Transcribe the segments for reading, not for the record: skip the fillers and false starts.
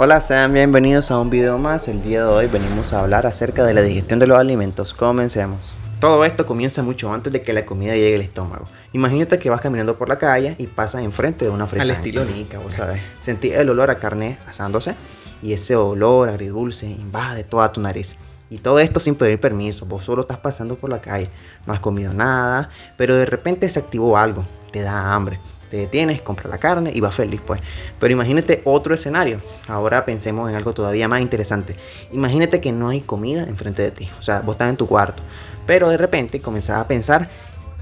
Hola, sean bienvenidos a un video más. El día de hoy venimos a hablar acerca de la digestión de los alimentos. Comencemos. Todo esto comienza mucho antes de que la comida llegue al estómago. Imagínate que vas caminando por la calle y pasas enfrente de una fritada. Al estilo Nica, vos sabes. Sentís el olor a carne asándose y ese olor agridulce invade toda tu nariz. Y todo esto sin pedir permiso, vos solo estás pasando por la calle, no has comido nada, pero de repente se activó algo, te da hambre. Te detienes, compras la carne y vas feliz pues. Pero imagínate otro escenario. Ahora pensemos en algo todavía más interesante. Imagínate que no hay comida enfrente de ti. O sea, vos estás en tu cuarto. Pero de repente comenzás a pensar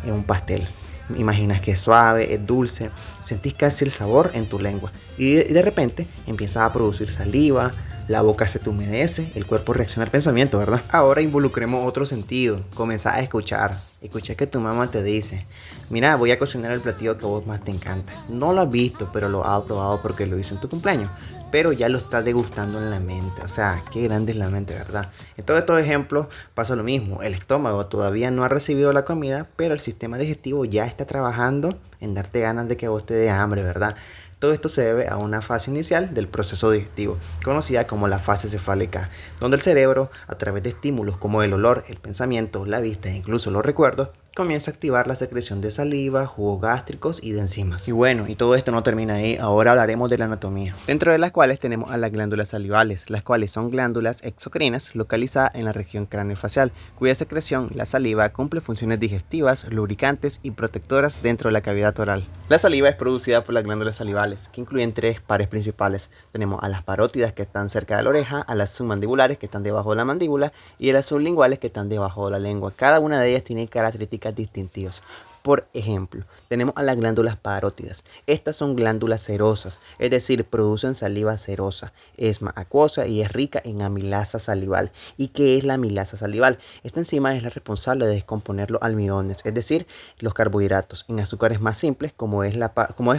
en un pastel. Imaginas que es suave, es dulce. Sentís casi el sabor en tu lengua. Y de repente empiezas a producir saliva. La boca se te humedece, el cuerpo reacciona al pensamiento, ¿verdad? Ahora involucremos otro sentido. Comenzás a escuchar. Escucha que tu mamá te dice: mira, voy a cocinar el platillo que a vos más te encanta. No lo has visto, pero lo has probado porque lo hizo en tu cumpleaños. Pero ya lo estás degustando en la mente. O sea, qué grande es la mente, ¿verdad? En todos estos ejemplos pasa lo mismo. El estómago todavía no ha recibido la comida, pero el sistema digestivo ya está trabajando en darte ganas de que a vos te dé hambre, ¿verdad? Todo esto se debe a una fase inicial del proceso digestivo, conocida como la fase cefálica, donde el cerebro, a través de estímulos como el olor, el pensamiento, la vista e incluso los recuerdos, comienza a activar la secreción de saliva, jugos gástricos y de enzimas. Y bueno, y todo esto no termina ahí, ahora hablaremos de la anatomía, dentro de las cuales tenemos a las glándulas salivales, las cuales son glándulas exocrinas localizadas en la región craneofacial, cuya secreción, la saliva, cumple funciones digestivas, lubricantes y protectoras dentro de la cavidad oral. La saliva es producida por las glándulas salivales, que incluyen tres pares principales. Tenemos a las parótidas, que están cerca de la oreja, a las submandibulares, que están debajo de la mandíbula, y a las sublinguales, que están debajo de la lengua. Cada una de ellas tiene características distintivas. Por ejemplo, tenemos a las glándulas parótidas. Estas son glándulas cerosas, es decir, producen saliva cerosa. Es más acuosa y es rica en amilasa salival. ¿Y qué es la amilasa salival? Esta enzima es la responsable de descomponer los almidones, es decir, los carbohidratos, en azúcares más simples, como es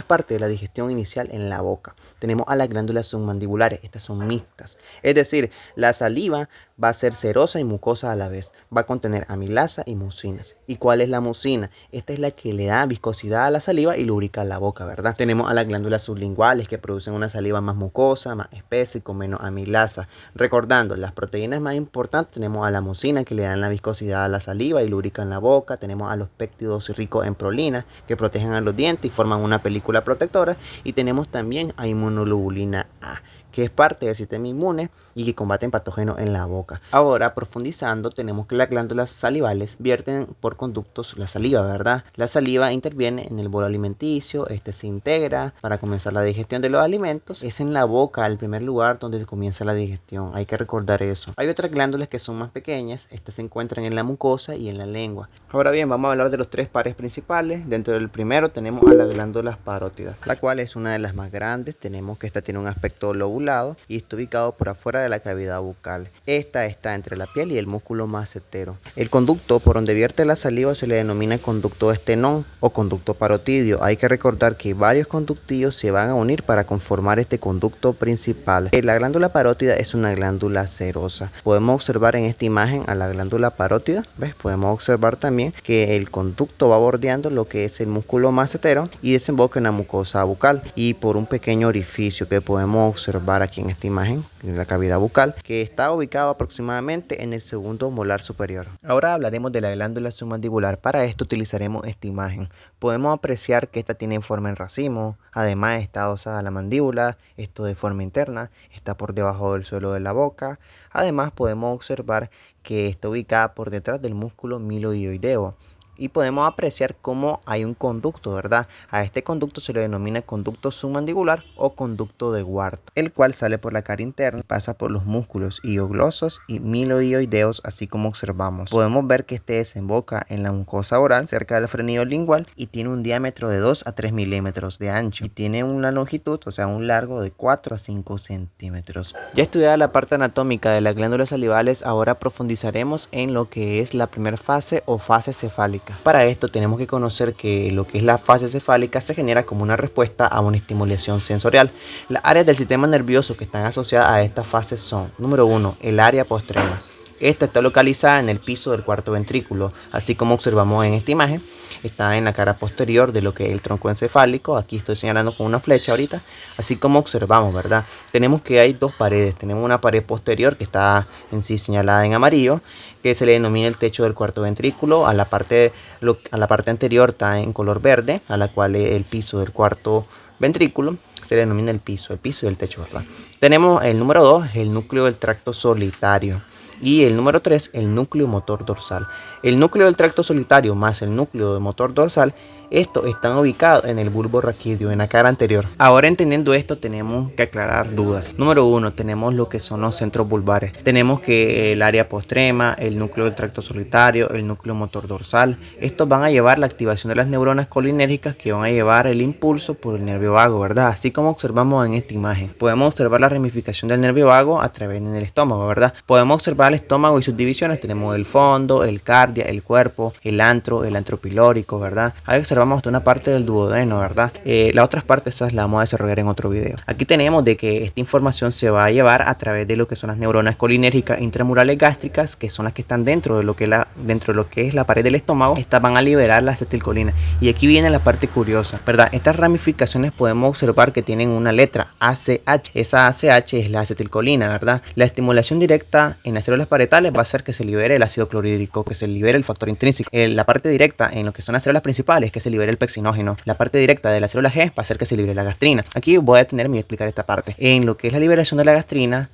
parte de la digestión inicial en la boca. Tenemos a las glándulas submandibulares. Estas son mixtas, es decir, la saliva va a ser cerosa y mucosa a la vez. Va a contener amilasa y mucinas. ¿Y cuál es la mucina? Esta es la que le da viscosidad a la saliva y lubrica la boca, ¿verdad? Tenemos a las glándulas sublinguales, que producen una saliva más mucosa, más espesa y con menos amilasa. Recordando, las proteínas más importantes, tenemos a la mucina, que le dan la viscosidad a la saliva y lubrican la boca. Tenemos a los péptidos ricos en prolina, que protegen a los dientes y forman una película protectora. Y tenemos también a inmunoglobulina A, que es parte del sistema inmune y que combaten patógenos en la boca. Ahora, profundizando, tenemos que las glándulas salivales vierten por conductos la saliva, ¿verdad? La saliva interviene en el bolo alimenticio, este se integra para comenzar la digestión de los alimentos. Es en la boca el primer lugar donde comienza la digestión, hay que recordar eso. Hay otras glándulas que son más pequeñas, estas se encuentran en la mucosa y en la lengua. Ahora bien, vamos a hablar de los tres pares principales. Dentro del primero tenemos a las glándulas parótidas, la cual es una de las más grandes. Tenemos que esta tiene un aspecto lobulado y está ubicado por afuera de la cavidad bucal. Esta está entre la piel y el músculo macetero. El conducto por donde vierte la saliva se le denomina conducto estenón o conducto parotidio. Hay que recordar que varios conductillos se van a unir para conformar este conducto principal. La glándula parótida es una glándula serosa. Podemos observar en esta imagen a la glándula parótida. ¿Ves? Podemos observar también que el conducto va bordeando lo que es el músculo macetero y desemboca en la mucosa bucal y por un pequeño orificio que podemos observar aquí en esta imagen, en la cavidad bucal, que está ubicado aproximadamente en el segundo molar superior. Ahora hablaremos de la glándula submandibular. Para esto utilizaremos esta imagen. Podemos apreciar que esta tiene forma en racimo, además está adosada a la mandíbula, esto de forma interna, está por debajo del suelo de la boca. Además podemos observar que está ubicada por detrás del músculo miloioideo. Y podemos apreciar cómo hay un conducto, ¿verdad? A este conducto se le denomina conducto submandibular o conducto de Ward, el cual sale por la cara interna, pasa por los músculos hioglosos y miloioideos, así como observamos. Podemos ver que este desemboca en la mucosa oral, cerca del frenillo lingual, y tiene un diámetro de 2 a 3 milímetros de ancho. Y tiene una longitud, o sea, un largo de 4 a 5 centímetros. Ya estudiada la parte anatómica de las glándulas salivales, ahora profundizaremos en lo que es la primera fase o fase cefálica. Para esto tenemos que conocer que lo que es la fase cefálica se genera como una respuesta a una estimulación sensorial. Las áreas del sistema nervioso que están asociadas a esta fase son: número 1, el área postrema. Esta está localizada en el piso del cuarto ventrículo, así como observamos en esta imagen. está en la cara posterior de lo que es el tronco encefálico. Aquí estoy señalando con una flecha ahorita, así como observamos, ¿verdad? Tenemos que hay dos paredes. Tenemos una pared posterior que está en sí señalada en amarillo, que se le denomina el techo del cuarto ventrículo. A la parte anterior está en color verde, a la cual es el piso del cuarto ventrículo. Se le denomina el piso y el techo, ¿verdad? Tenemos el número 2, el núcleo del tracto solitario. Y el número 3, el núcleo motor dorsal. El núcleo del tracto solitario más el núcleo de motor dorsal, estos están ubicados en el bulbo raquídeo, en la cara anterior. Ahora, entendiendo esto, tenemos que aclarar dudas. Número 1, tenemos lo que son los centros bulbares. Tenemos que el área postrema, el núcleo del tracto solitario, el núcleo motor dorsal. Estos van a llevar la activación de las neuronas colinérgicas que van a llevar el impulso por el nervio vago, ¿verdad? Así como observamos en esta imagen. Podemos observar la ramificación del nervio vago a través del estómago, ¿verdad? Podemos observar el estómago y sus divisiones. Tenemos el fondo, el cardia, el cuerpo, el antro pilórico, ¿verdad? Ahí observamos hasta una parte del duodeno, ¿verdad? Las otras partes esas las vamos a desarrollar en otro video. Aquí tenemos de que esta información se va a llevar a través de lo que son las neuronas colinérgicas intramurales gástricas, que son las que están dentro de lo que es la pared del estómago. Estas van a liberar la acetilcolina. Y aquí viene la parte curiosa, ¿verdad? Estas ramificaciones podemos observar que tienen una letra ACH. Esa ACH es la acetilcolina, ¿verdad? La estimulación directa en las células parietales va a hacer que se libere el ácido clorhídrico, que se libere el factor intrínseco. La parte directa en lo que son las células principales, que se libere el pexinógeno. La parte directa de la célula G va a hacer que se libere la gastrina. Aquí voy a detenerme y explicar esta parte. En lo que es la liberación de la gastrina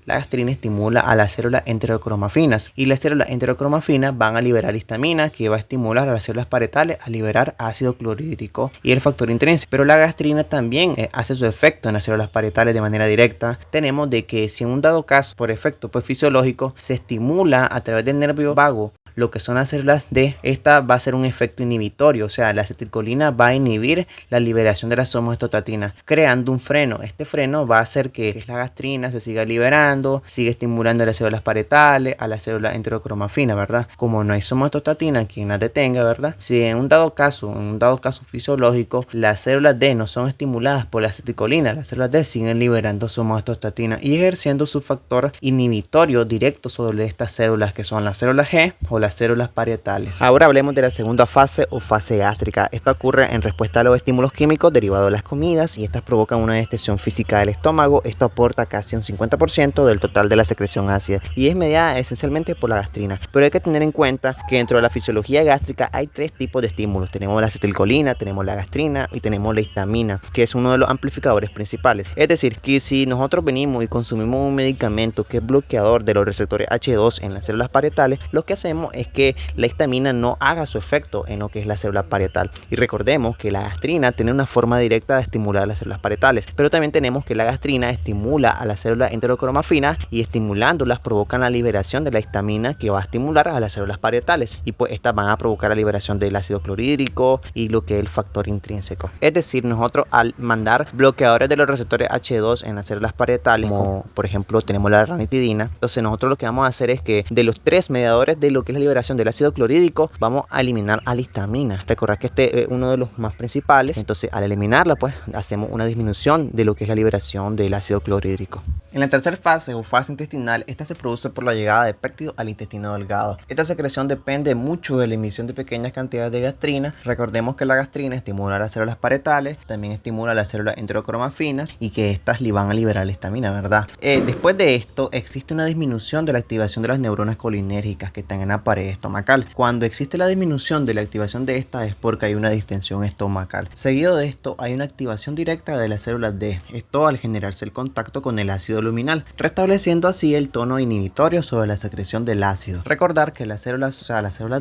estimula a las células enterocromafinas, y las células enterocromafinas van a liberar histamina, que va a estimular a las células parietales a liberar ácido clorhídrico y el factor intrínseco. Pero la gastrina también hace su efecto en las células parietales de manera directa. Tenemos de que si en un dado caso, por efecto fisiológico, se estimula a través del nervio vago lo que son las células D, esta va a ser un efecto inhibitorio, o sea, la acetilcolina va a inhibir la liberación de las homoestatinas, creando un freno. Este freno va a hacer que la gastrina se siga liberando, sigue estimulando a las células parietales, a las células enterocromafinas, ¿verdad? Como no hay homoestatina quien las detenga, ¿verdad? Si en un dado caso fisiológico, las células D no son estimuladas por la acetilcolina, las células D siguen liberando su homoestatina y ejerciendo su factor inhibitorio directo sobre estas células, que son las células G o las células parietales. Ahora hablemos de la segunda fase o fase gástrica. Esto ocurre en respuesta a los estímulos químicos derivados de las comidas, y estas provocan una distensión física del estómago. Esto aporta casi un 50% del total de la secreción ácida y es mediada esencialmente por la gastrina. Pero hay que tener en cuenta que dentro de la fisiología gástrica hay tres tipos de estímulos. Tenemos la acetilcolina, tenemos la gastrina y tenemos la histamina, que es uno de los amplificadores principales. Es decir, que si nosotros venimos y consumimos un medicamento que es bloqueador de los receptores H2 en las células parietales, lo que hacemos es que la histamina no haga su efecto en lo que es la célula parietal. Y recordemos que la gastrina tiene una forma directa de estimular las células parietales, pero también tenemos que la gastrina estimula a las células enterocromafinas, y estimulándolas provocan la liberación de la histamina, que va a estimular a las células parietales, y pues estas van a provocar la liberación del ácido clorhídrico y lo que es el factor intrínseco. Es decir, nosotros al mandar bloqueadores de los receptores H2 en las células parietales, como por ejemplo tenemos la ranitidina, entonces nosotros lo que vamos a hacer es que de los tres mediadores de lo que es la liberación del ácido clorhídrico, vamos a eliminar a la histamina. Recordad que este es uno de los más principales, entonces al eliminarla pues hacemos una disminución de lo que es la liberación del ácido clorhídrico. En la tercera fase o fase intestinal, esta se produce por la llegada de péptidos al intestino delgado. Esta secreción depende mucho de la emisión de pequeñas cantidades de gastrina. Recordemos que la gastrina estimula las células parietales, también estimula las células enterocromafinas, y que estas le van a liberar la histamina, ¿verdad? Después de esto existe una disminución de la activación de las neuronas colinérgicas que están en la pared estomacal. Cuando existe la disminución de la activación de esta es porque hay una distensión estomacal. Seguido de esto hay una activación directa de las células D, esto al generarse el contacto con el ácido luminal, restableciendo así el tono inhibitorio sobre la secreción del ácido. Recordar que las células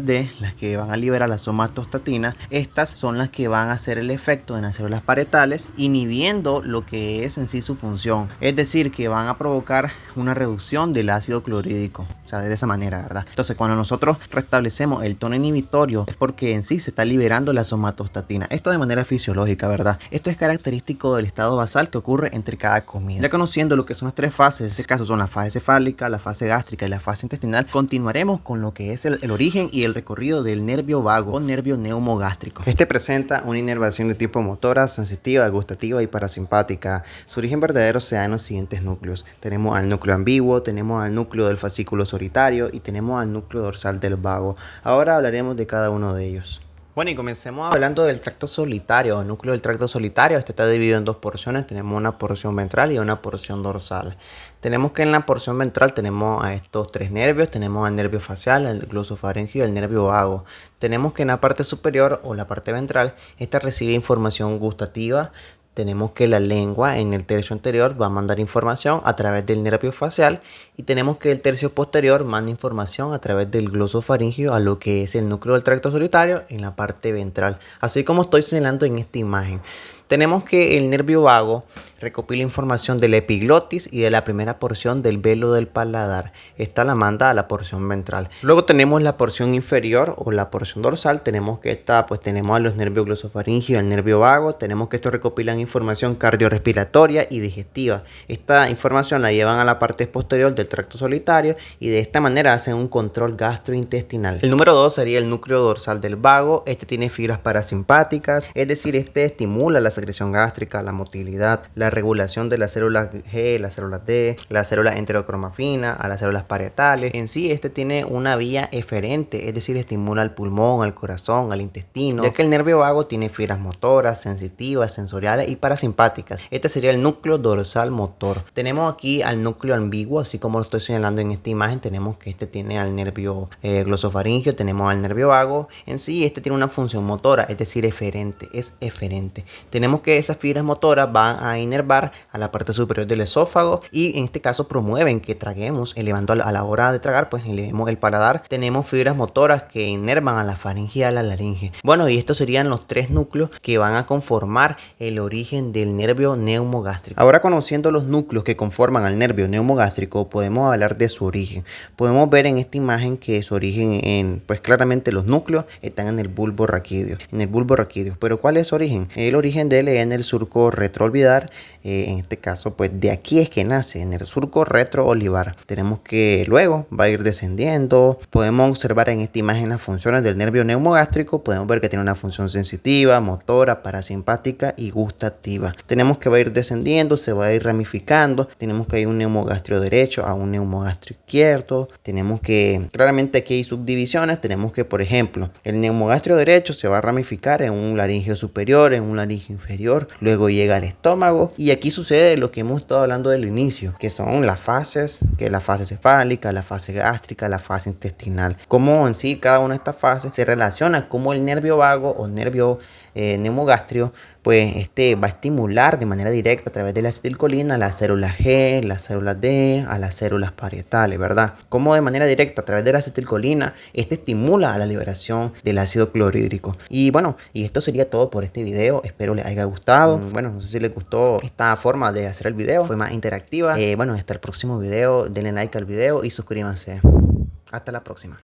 D, las que van a liberar la somatostatina, estas son las que van a hacer el efecto en las células parietales, inhibiendo lo que es en sí su función. Es decir, que van a provocar una reducción del ácido clorhídrico, o sea, de esa manera, ¿verdad? Entonces, cuando nosotros restablecemos el tono inhibitorio es porque en sí se está liberando la somatostatina. Esto de manera fisiológica, ¿verdad? Esto es característico del estado basal que ocurre entre cada comida. Ya conociendo lo que son las tres fases, en este caso son la fase cefálica, la fase gástrica y la fase intestinal, continuaremos con lo que es el origen y el recorrido del nervio vago o nervio neumogástrico. Este presenta una inervación de tipo motora, sensitiva, gustativa y parasimpática. Su origen verdadero se da en los siguientes núcleos. Tenemos al núcleo ambiguo, tenemos al núcleo del fascículo solitario y tenemos al núcleo dorsal del vago. Ahora hablaremos de cada uno de ellos. Bueno, y comencemos hablando del tracto solitario o núcleo del tracto solitario. Este está dividido en dos porciones. Tenemos una porción ventral y una porción dorsal. Tenemos que en la porción ventral tenemos a estos tres nervios. Tenemos al nervio facial, el glosofaringeo y el nervio vago. Tenemos que en la parte superior o la parte ventral, esta recibe información gustativa. Tenemos que la lengua en el tercio anterior va a mandar información a través del nervio facial y tenemos que el tercio posterior manda información a través del glosofaringeo a lo que es el núcleo del tracto solitario en la parte ventral, así como estoy señalando en esta imagen. Tenemos que el nervio vago recopila información de la epiglotis y de la primera porción del velo del paladar. Esta la manda a la porción ventral. Luego tenemos la porción inferior o la porción dorsal. Tenemos que esta, pues tenemos a los nervios glosofaringeo y el nervio vago. Tenemos que estos recopilan información cardiorrespiratoria y digestiva. Esta información la llevan a la parte posterior del tracto solitario y de esta manera hacen un control gastrointestinal. El número 2 sería el núcleo dorsal del vago. Este tiene fibras parasimpáticas, es decir, este estimula la secreción gástrica, la motilidad, la regulación de las células G, las células D, las células enterocromafina, a las células parietales. En sí, este tiene una vía eferente, es decir, estimula al pulmón, al corazón, al intestino, ya que el nervio vago tiene fibras motoras, sensitivas, sensoriales y parasimpáticas. Este sería el núcleo dorsal motor. Tenemos aquí al núcleo ambiguo, así como lo estoy señalando en esta imagen. Tenemos que este tiene al nervio glosofaringeo, tenemos al nervio vago. En sí, este tiene una función motora, es decir, eferente, es eferente. Tenemos que esas fibras motoras van a inervar a la parte superior del esófago y en este caso promueven que traguemos, elevando a la hora de tragar, pues elevemos el paladar. Tenemos fibras motoras que inervan a la faringe y a la laringe. Bueno, y estos serían los tres núcleos que van a conformar el origen del nervio neumogástrico. Ahora, conociendo los núcleos que conforman al nervio neumogástrico, podemos hablar de su origen. Podemos ver en esta imagen que su origen, pues claramente los núcleos están en el bulbo raquídeo. Pero ¿cuál es su origen? El origen de él es en el surco retroorbitar. En este caso, pues de aquí es que nace, en el surco retroolivar. Tenemos que luego va a ir descendiendo. Podemos observar en esta imagen las funciones del nervio neumogástrico. Podemos ver que tiene una función sensitiva, motora, parasimpática y gustativa. Tenemos que va a ir descendiendo, se va a ir ramificando. Tenemos que hay un neumogastrio derecho a un neumogastrio izquierdo. Tenemos que, claramente aquí hay subdivisiones. Tenemos que, por ejemplo, el neumogastrio derecho se va a ramificar en un laringio superior, en un laringio inferior. Luego llega al estómago y aquí sucede lo que hemos estado hablando del inicio, que son las fases, que es la fase cefálica, la fase gástrica, la fase intestinal. Cómo en sí cada una de estas fases se relaciona, como el nervio vago o nervio neumogastrio, pues va a estimular de manera directa a través de la acetilcolina las células G, las células D, a las células parietales, ¿verdad? Como de manera directa a través de la acetilcolina, estimula a la liberación del ácido clorhídrico. Y bueno, y esto sería todo por este video. Espero les haya gustado. Bueno, no sé si les gustó esta forma de hacer el video, fue más interactiva. Bueno, hasta el próximo video, denle like al video y suscríbanse. Hasta la próxima.